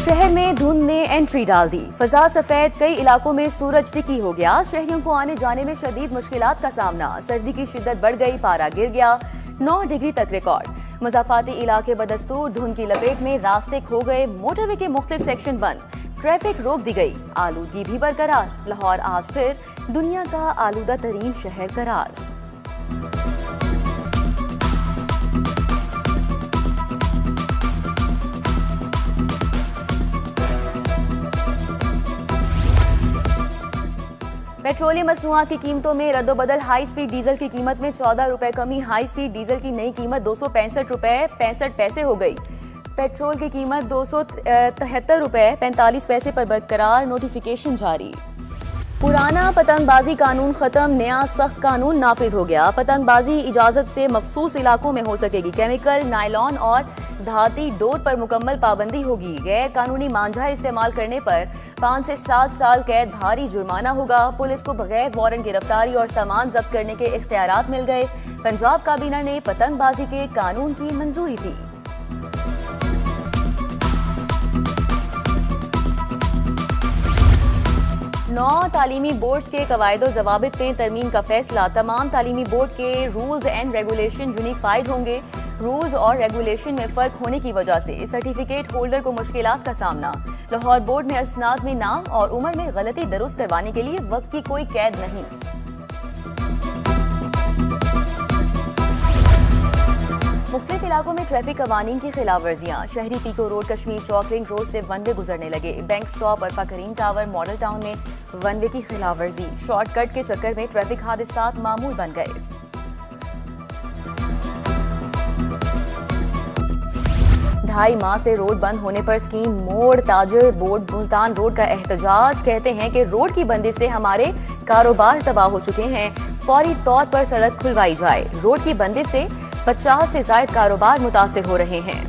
शहर में धुंध ने एंट्री डाल दी। फजा सफेद, कई इलाकों में सूरज टिकी हो गया। शहरियों को आने जाने में शदीद मुश्किलात का सामना। सर्दी की शिद्दत बढ़ गई, पारा गिर गया 9 डिग्री तक रिकॉर्ड। मज़ाफ़ाती इलाके बदस्तूर धुंध की लपेट में, रास्ते खो गए, मोटरवे के मुख्तलिफ सेक्शन बंद, ट्रैफिक रोक दी गई, आलूदगी भी बरकरार। लाहौर आज फिर दुनिया का आलूदा तरीन शहर करार। पेट्रोलियम मसनूआत की कीमतों में रद्दोबदल। हाई स्पीड डीजल की कीमत में 14 रुपए कमी। हाई स्पीड डीजल की नई कीमत 265 रुपए 65 पैसे हो गई। पेट्रोल की कीमत 273 रुपए 45 पैसे पर बरकरार। नोटिफिकेशन जारी। पुराना पतंगबाजी कानून खत्म, नया सख्त कानून नाफिज हो गया। पतंगबाजी इजाजत से मखसूस इलाकों में हो सकेगी। केमिकल, नायलॉन और धाती डोर पर मुकम्मल पाबंदी होगी। गैर कानूनी मांझा इस्तेमाल करने पर 5 से 7 साल कैद, भारी जुर्माना होगा। पुलिस को बगैर वारंट गिरफ्तारी और सामान जब्त करने के इख्तियारात मिल गए। पंजाब काबीना ने पतंगबाजी के कानून की मंजूरी दी। नौ तालीमी बोर्ड्स के कवायदो ज़वाबित में तरमीम का फैसला। तमाम तालीमी बोर्ड के रूल्स एंड रेगुलेशन यूनिफाइड होंगे। रूल्स और रेगुलेशन में फ़र्क होने की वजह से सर्टिफिकेट होल्डर को मुश्किलात का सामना। लाहौर बोर्ड में असनाद में नाम और उम्र में गलती दुरुस्त करवाने के लिए वक्त की कोई कैद नहीं। मुख्तलिफ इलाकों में ट्रैफिक कवानीन की खिलाफ वर्जियाँ। शहरी पीको रोड, कश्मीर चौक, रिंग रोड से वन वे गुजरने लगे। बैंक स्टॉप और करीम टावर, मॉडल टाउन में वन वे की खिलाफ वर्जी। शॉर्टकट के चक्कर में ट्रैफिक हादसात मामूल बन गए। ढाई माह से रोड बंद होने पर स्कीम मोड़ ताजर बोर्ड मुल्तान रोड का एहतजाज। कहते हैं कि रोड की बंदी से हमारे कारोबार तबाह हो चुके हैं, फौरी तौर पर सड़क खुलवाई जाए। रोड की बंदी से 50 से ज्यादा कारोबार मुतासिर हो रहे हैं।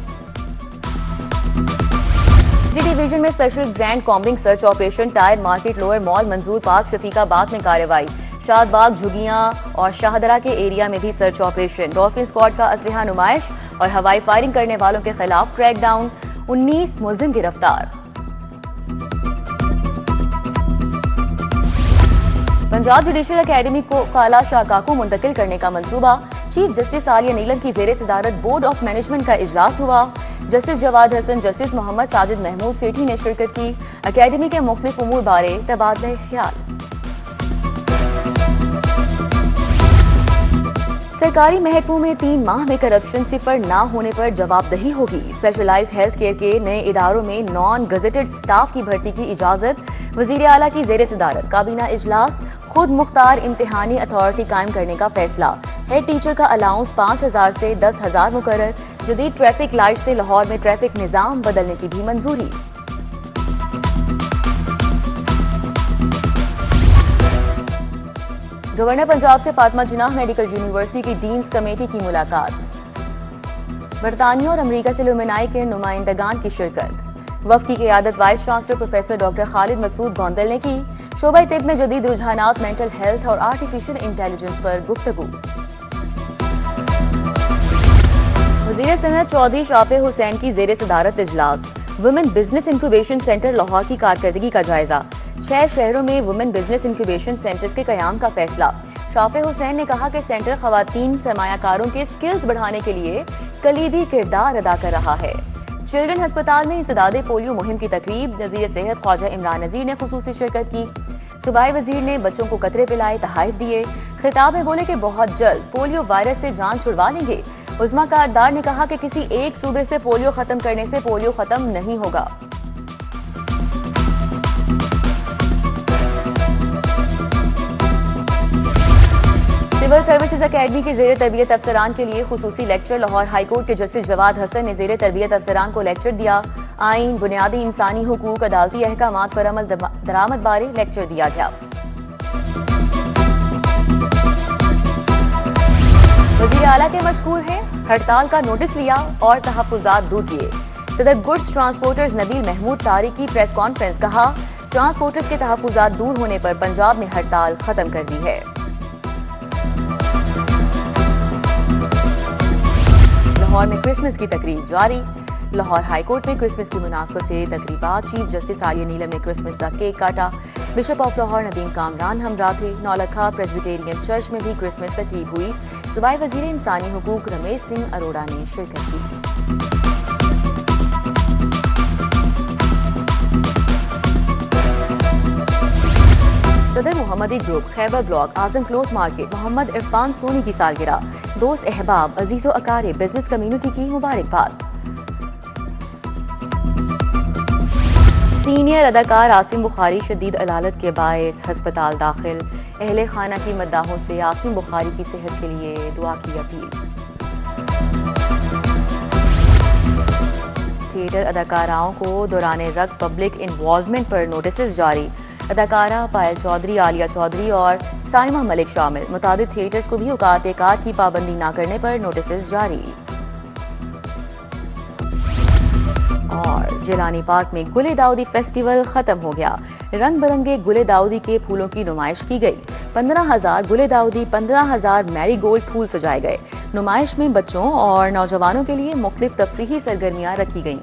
डिवीजन में special grand combing search operation. Tyre market, lower mall, मंजूर पार्क, शफीकाबाद में कार्रवाई। शादबाग, झुगियां और शाहदरा के एरिया में भी सर्च ऑपरेशन। डॉल्फिन स्क्वाड का असलहा नुमाइश और हवाई फायरिंग करने वालों के खिलाफ क्रैकडाउन। 19 मुलजिम गिरफ्तार। पंजाब जुडिशल अकेडमी को काला शाकाकू मुंतकिल करने का मंसूबा। चीफ जस्टिस आलिया नीलम की जेर सदारत बोर्ड ऑफ मैनेजमेंट का इजलास हुआ। जस्टिस जवाद हसन, जस्टिस मोहम्मद साजिद महमूद सेठी ने शिरकत की। अकेडमी के मुख्तलिफ उमूर बारे तबादला ख्याल। सरकारी महकमों में 3 माह में करप्शन सिफर ना होने पर जवाबदही होगी। स्पेशलाइज्ड हेल्थ केयर के नए इदारों में नॉन गजेटेड स्टाफ की भर्ती की इजाजत। वजीर आला की जेर सदारत काबीना इजलास। खुद मुख्तार इम्तिहानी अथॉरिटी कायम करने का फैसला। हेड टीचर का अलाउंस 5,000 से 10,000 मुकर्रर। जदीद ट्रैफिक लाइट से लाहौर में ट्रैफिक निजाम बदलने की भी मंजूरी। गवर्नर पंजाब से फातिमा जिन्नाह मेडिकल यूनिवर्सिटी की डीन्स कमेटी की मुलाकात। बरतानिया और अमरीका से लुमिनाई के नुमाइंदगान की शिरकत। वफ्द की क़ियादत vice chancellor professor doctor Khalid Masood Gondal ने की। शोबा तिब में जदीद रुझानात, मेंटल हेल्थ और आर्टिफिशियल इंटेलिजेंस पर गुफ्तगू। वज़ीर सनअत चौधरी शाफे हुसैन की जेर सदारत इजलास। Women business incubation centre Lahore की कारकर्दगी का जायजा। 6 शहरों में वुमेन बिजनेस इंक्यूबेशन सेंटर्स के कयाम का फैसला। शाफे हुसैन ने कहा कि सेंटर खवातीन सरमायाकारों के स्किल्स बढ़ाने के लिए कलीदी किरदार अदा कर रहा है। चिल्ड्रन अस्पताल में इंसदादे पोलियो मुहिम की तकरीब। वज़ीर सेहत ख्वाजा इमरान नज़ीर ने खुसूसी शिरकत की। सूबाई वजीर ने बच्चों को कतरे पिलाए, तहाइफ दिए। खिताब में बोले कि बहुत जल्द पोलियो वायरस से जान छुड़वा लेंगे। उस्मा कारदार ने कहा कि किसी एक सूबे से पोलियो खत्म करने से पोलियो खत्म नहीं होगा। सिविल सर्विसेज अकेडमी की जेर तरबियत अफसरान के लिए खुसूसी लेक्चर। लाहौर हाईकोर्ट के जस्टिस जवाद हसन ने जेर तरबियत अफसरान को लेक्चर दिया। आइन, बुनियादी इंसानी हुकूक, अदालती अहकामात पर अमल दरामद बारे लेक्चर दिया गया। वज़ीर आला के मशकूर हैं, हड़ताल का नोटिस लिया और तहफ़्फ़ुज़ात दूर किए। सदर गुड्स ट्रांसपोर्टर्स नबील महमूद तारिक की प्रेस कॉन्फ्रेंस। कहा, ट्रांसपोर्टर्स के तहफ़्फ़ुज़ात दूर होने पर पंजाब ने हड़ताल खत्म कर दी है। लाहौर में क्रिसमस की तकरीब जारी। लाहौर हाई कोर्ट में क्रिसमस की मुनासबत से तकरीबा। चीफ जस्टिस आलिया नीलम ने क्रिसमस का केक काटा। बिशप ऑफ लाहौर नदीम कामरान हमरा थे। नौलखा प्रेस्बिटेरियन चर्च में भी क्रिसमस तकरीब हुई। सूबाई वजीर इंसानी हुकूक रमेश सिंह अरोड़ा ने शिरकत की। सदर मोहम्मदी ग्रुप खैबर ब्लॉक आजम क्लोथ मार्केट मोहम्मद इरफान सोनी की सालगिरह। दोस्त अहबाब अजीज़ो अकारे बिजनेस कम्युनिटी की मुबारकबाद। सीनियर अदाकार आसिम बुखारी शदीद अलालत के बायस हस्पताल दाखिल। अहले खाना की मद्दाहों से आसिम बुखारी की सेहत के लिए दुआ की अपील। थिएटर अदाकाराओं को दौरान रक्स पब्लिक इन्वॉल्वमेंट पर नोटिस जारी। अदाकारा पायल चौधरी, आलिया चौधरी और साइमा मलिक शामिल। मुतादिद थिएटर्स को भी औकात कार की पाबंदी न करने पर नोटिस जारी। और जिलानी पार्क में गुले दाऊदी फेस्टिवल खत्म हो गया। रंग बिरंगे गुले दाऊदी के फूलों की नुमाइश की गई। 15,000 गुले दाऊदी, 15,000 मैरीगोल्ड फूल सजाए गए। नुमाइश में बच्चों और नौजवानों के लिए मुख्तलिफ तफरीही सरगर्मियां रखी गईं।